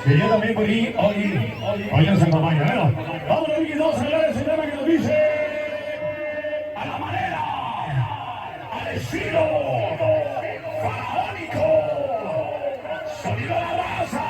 Que yo también por hoy nos acompaña. Bueno, vamos a ver dos a ese tema que nos dice a la manera, al estilo faraónico, Sonido La Raza.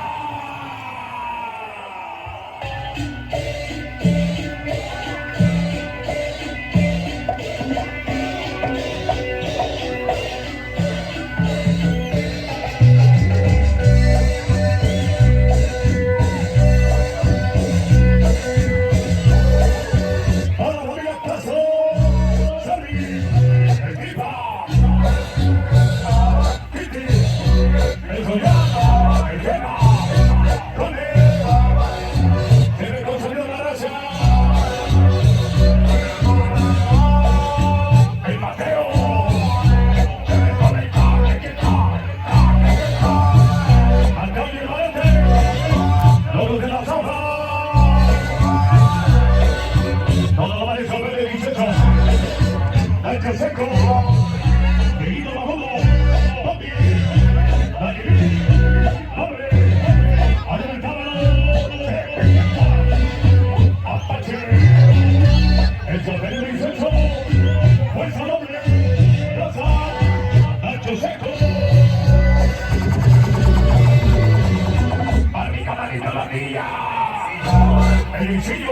El Incidio,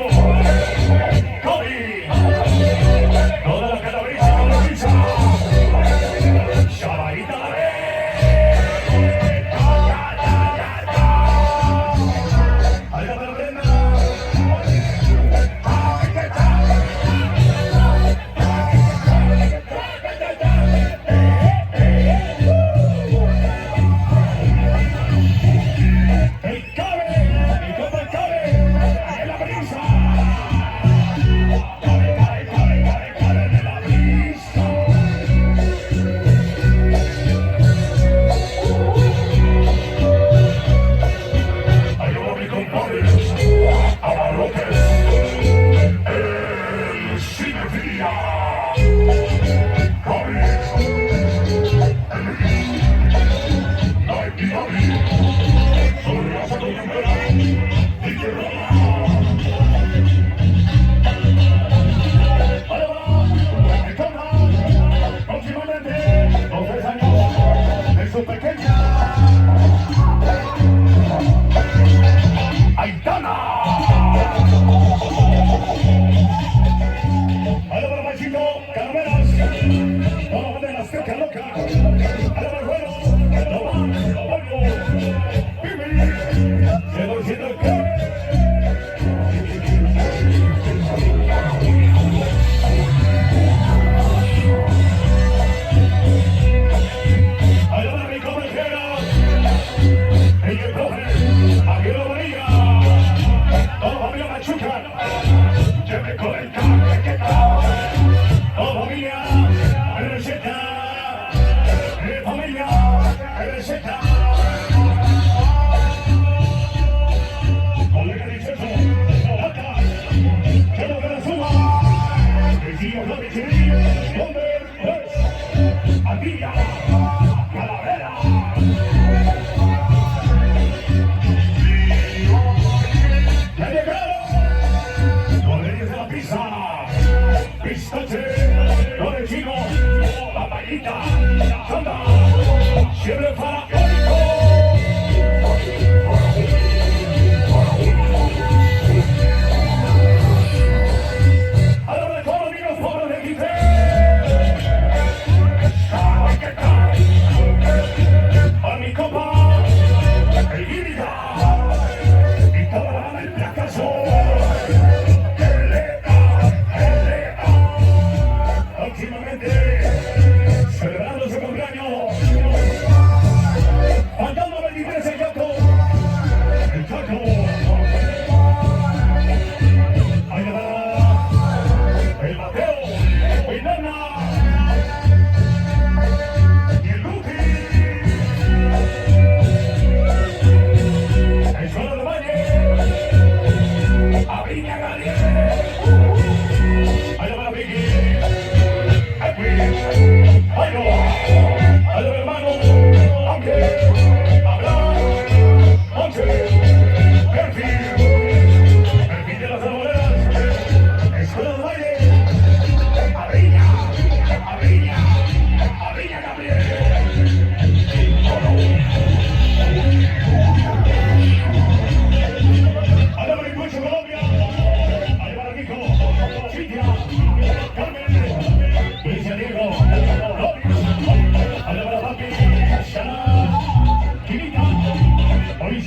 Cody, toda la calabresa con la pizza, Chavarita la vez. Ahí la prenda. El Cabe, el compa el Cabe, ahí la brisa.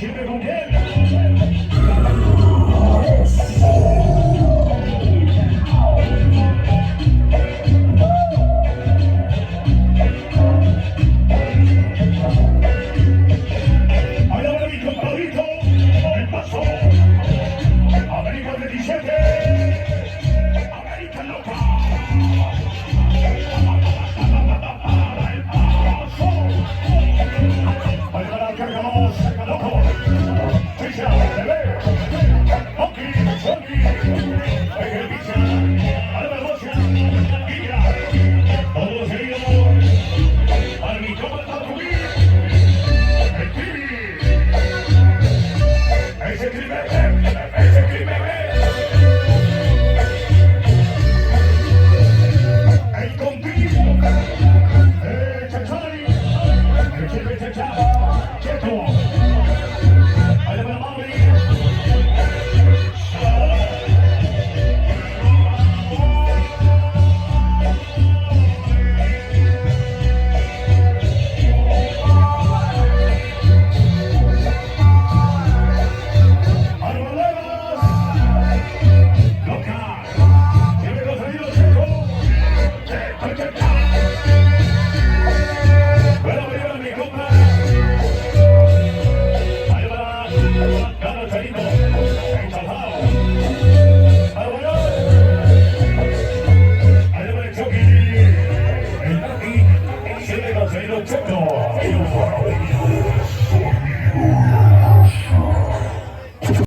siempre con quién. Ahí va mi compadrito, el paso. América 27, América loca. Ahí va la cargamos, loco. Ficha, bebé. Monkey, Sonky. Ejercicia. Albergocia. Guilla. Todos seguimos. Al mi compa Tatuí. El Trivi. Ese crimen, ese crimen. El Conti. Chachari. El Chepe Chachá. Cheto. Ahí va la Mauri. Bueno, mi compa. Ahí va, gana Charito.